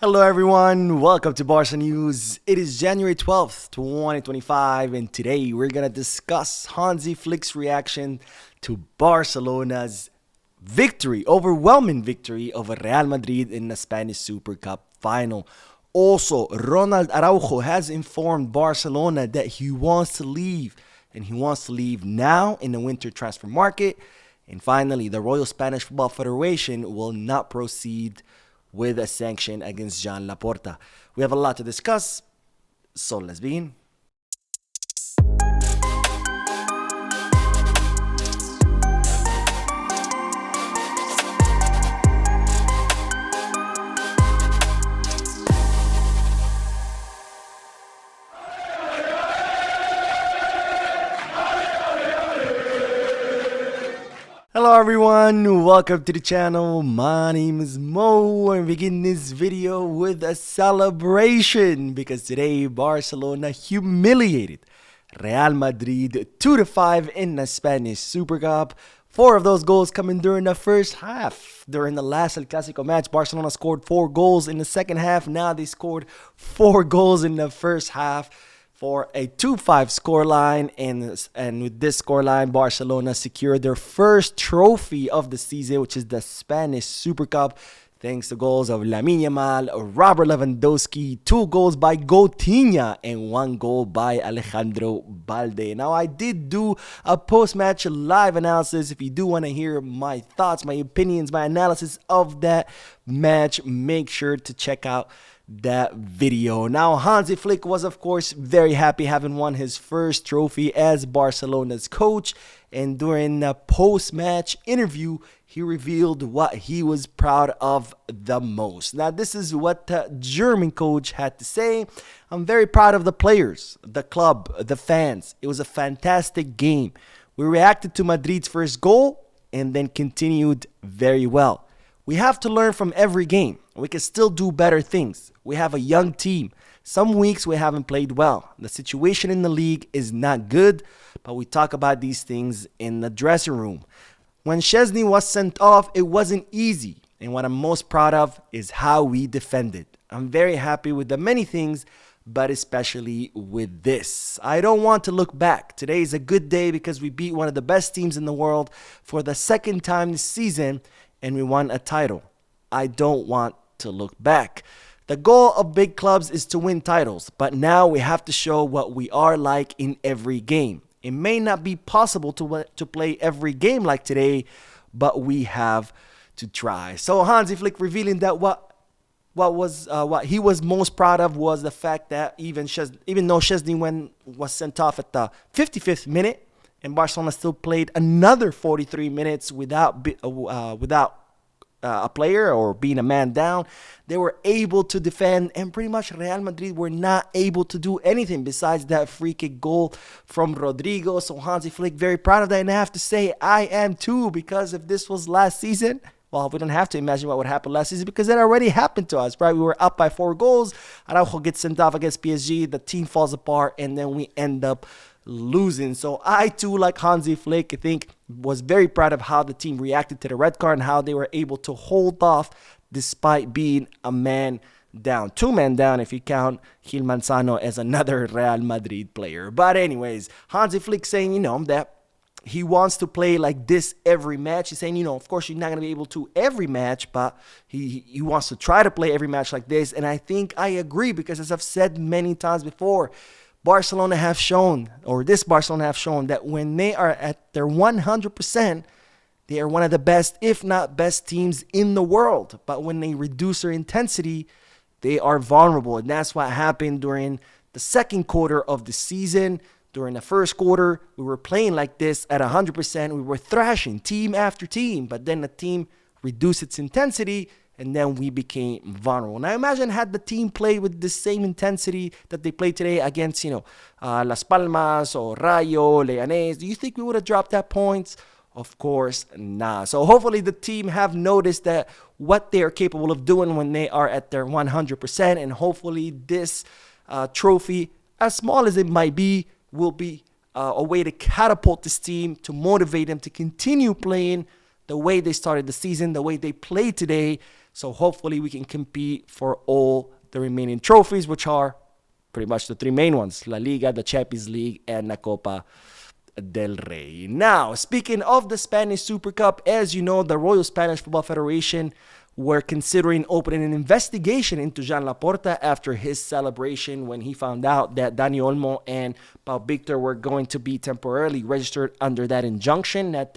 Hello everyone, welcome to Barca News. It is January 12th, 2025, and today we're going to discuss Hansi Flick's reaction to Barcelona's overwhelming victory over Real Madrid in the Spanish Super Cup final. Also, Ronald Araujo has informed Barcelona that he wants to leave, and he wants to leave now in the winter transfer market. And finally, the Royal Spanish Football Federation will not proceed with a sanction against Laporta. We have a lot to discuss, so let's begin. Hello everyone, welcome to the channel. My name is Mo, and we begin this video with a celebration because today Barcelona humiliated Real Madrid 2-5 in the Spanish Super Cup. 4 of those goals coming during the first half. During the last El Clasico match, Barcelona scored 4 goals in the second half. Now they scored 4 goals in the first half for a 2-5 scoreline, and with this scoreline, Barcelona secured their first trophy of the season, which is the Spanish Super Cup, thanks to goals of Lamine Yamal, Robert Lewandowski, 2 goals by Coutinho, and 1 goal by Alejandro Balde. Now, I did do a post-match live analysis. If you do want to hear my thoughts, my opinions, my analysis of that match, make sure to check out that video. Now, Hansi Flick was, of course, very happy having won his first trophy as Barcelona's coach, and during the post-match interview, he revealed what he was proud of the most. Now, this is what the German coach had to say. I'm very proud of the players, the club, the fans. It was a fantastic game. We reacted to Madrid's first goal and then continued very well. We have to learn from every game. We can still do better things. We have a young team. Some weeks we haven't played well. The situation in the league is not good, but we talk about these things in the dressing room. When Szczesny was sent off, it wasn't easy. And what I'm most proud of is how we defended. I'm very happy with the many things, but especially with this. I don't want to look back. Today is a good day because we beat one of the best teams in the world for the second time this season, and we won a title. I don't want to look back. The goal of big clubs is to win titles, but now we have to show what we are like in every game. It may not be possible to play every game like today, but we have to try. So Hansi Flick revealing that what he was most proud of was the fact that even though Szczesny was sent off at the 55th minute, and Barcelona still played another 43 minutes without a player or being a man down, they were able to defend, and pretty much Real Madrid were not able to do anything besides that free kick goal from Rodrigo. So Hansi Flick, very proud of that, and I have to say I am too, because if this was last season, well, we don't have to imagine what would happen last season because it already happened to us, right? We were up by 4 goals. Araujo gets sent off against PSG. The team falls apart, and then we end up losing. So I too, like Hansi Flick, I think was very proud of how the team reacted to the red card and how they were able to hold off despite being a man down. 2 men down if you count Gil Manzano as another Real Madrid player. But anyways, Hansi Flick saying, that he wants to play like this every match. He's saying, of course you're not going to be able to every match, but he wants to try to play every match like this. And I think I agree because, as I've said many times before, Barcelona have shown that when they are at their 100%, they are one of the best, if not best teams in the world. But when they reduce their intensity, they are vulnerable. And that's what happened during the second quarter of the season. During the first quarter, we were playing like this at 100%. We were thrashing team after team, but then the team reduced its intensity, and then we became vulnerable. Now imagine had the team played with the same intensity that they played today against, Las Palmas or Rayo, Leganés. Do you think we would have dropped that points? Of course not. So hopefully the team have noticed that what they are capable of doing when they are at their 100%, and hopefully this trophy, as small as it might be, will be a way to catapult this team, to motivate them to continue playing the way they started the season, the way they played today, So hopefully we can compete for all the remaining trophies, which are pretty much the three main ones: La Liga, the Champions League, and La Copa del Rey. Now, speaking of the Spanish Super Cup, as you know, the Royal Spanish Football Federation were considering opening an investigation into Joan Laporta after his celebration when he found out that Dani Olmo and Pau Victor were going to be temporarily registered under that injunction that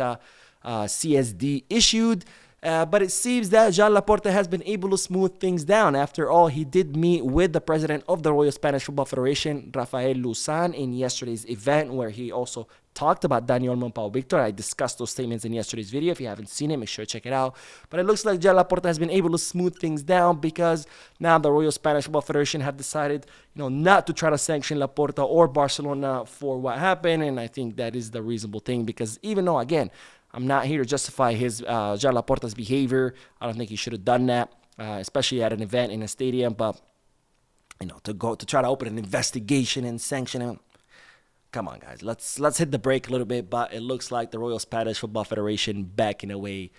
CSD issued. But it seems that Joan Laporta has been able to smooth things down. After all, he did meet with the president of the Royal Spanish Football Federation, Rafael Luzan, in yesterday's event, where he also talked about Dani Olmo and Pau Victor. I discussed those statements in yesterday's video. If you haven't seen it, make sure to check it out. But it looks like Joan Laporta has been able to smooth things down, because now the Royal Spanish Football Federation have decided, not to try to sanction Laporta or Barcelona for what happened. And I think that is the reasonable thing, because even though, again, I'm not here to justify his Joan Laporta's behavior. I don't think he should have done that, especially at an event in a stadium. But to try to open an investigation and sanction him, come on, guys. Let's hit the brake a little bit. But it looks like the Royal Spanish Football Federation backing away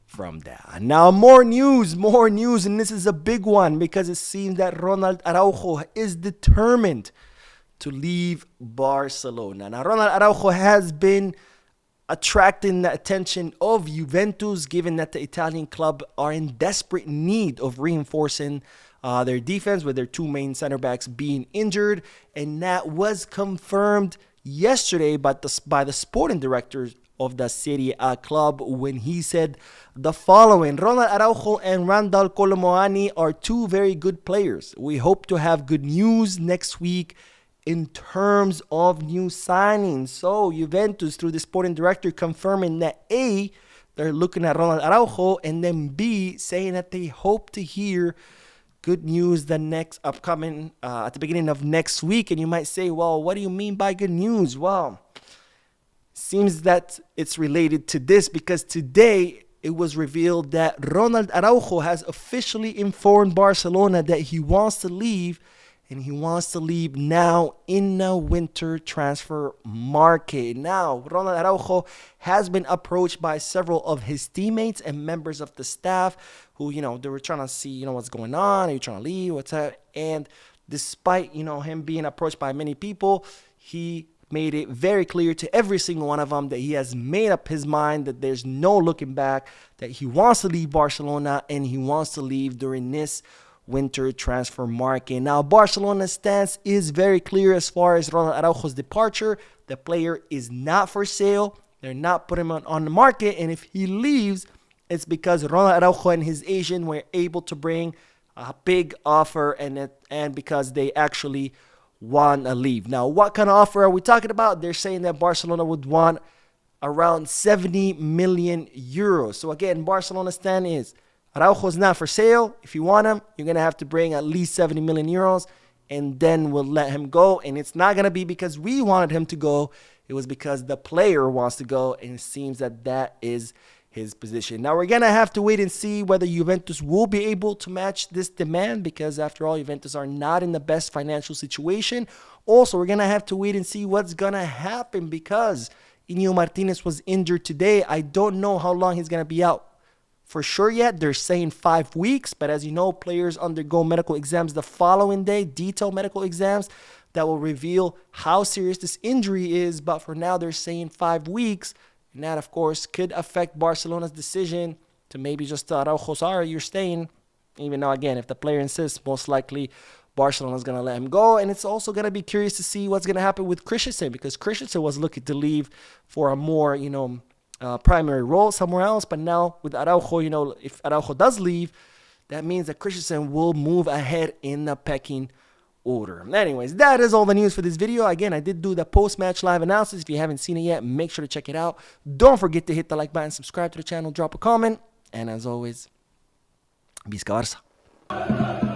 from that. Now, more news, and this is a big one, because it seems that Ronald Araujo is determined to leave Barcelona. Now, Ronald Araujo has been attracting the attention of Juventus, given that the Italian club are in desperate need of reinforcing their defense, with their two main center backs being injured. And that was confirmed yesterday by the sporting director of the Serie A club, when he said the following: Ronald Araujo and Randall Colomuani are two very good players. We hope to have good news next week in terms of new signings. So Juventus, through the sporting director, confirming that A, they're looking at Ronald Araujo, and then B, saying that they hope to hear good news the next upcoming at the beginning of next week. And you might say, well, what do you mean by good news? Well, seems that it's related to this, because today it was revealed that Ronald Araujo has officially informed Barcelona that he wants to leave. And he wants to leave now in the winter transfer market. Now, Ronald Araujo has been approached by several of his teammates and members of the staff who, they were trying to see, what's going on. Are you trying to leave? What's up? And despite, him being approached by many people, he made it very clear to every single one of them that he has made up his mind, that there's no looking back, that he wants to leave Barcelona, and he wants to leave during this winter transfer market. Now, Barcelona's stance is very clear as far as Ronald Araujo's departure. The player is not for sale. They're not putting him on the market. And if he leaves, it's because Ronald Araujo and his agent were able to bring a big offer, and because they actually want to leave. Now, what kind of offer are we talking about? They're saying that Barcelona would want around 70 million euros. So again, Barcelona's stand is Araujo's not for sale. If you want him, you're going to have to bring at least 70 million euros, and then we'll let him go. And it's not going to be because we wanted him to go. It was because the player wants to go, and it seems that that is his position. Now, we're going to have to wait and see whether Juventus will be able to match this demand, because after all, Juventus are not in the best financial situation. Also, we're going to have to wait and see what's going to happen, because Inigo Martinez was injured today. I don't know how long he's going to be out for sure yet. They're saying 5 weeks, but as you know, players undergo medical exams the following day, detailed medical exams that will reveal how serious this injury is. But for now, they're saying 5 weeks, and that, of course, could affect Barcelona's decision to maybe just tell Araujo, sorry, you're staying. Even though, again, if the player insists, most likely Barcelona's going to let him go. And it's also going to be curious to see what's going to happen with Christensen, because Christensen was looking to leave for a more, primary role somewhere else. But now with Araujo, if Araujo does leave, that means that Christensen will move ahead in the pecking order. Anyways, that is all the news for this video. Again, I did do the post-match live analysis. If you haven't seen it yet, make sure to check it out. Don't forget to hit the like button, subscribe to the channel, drop a comment, and as always, Visca Barça.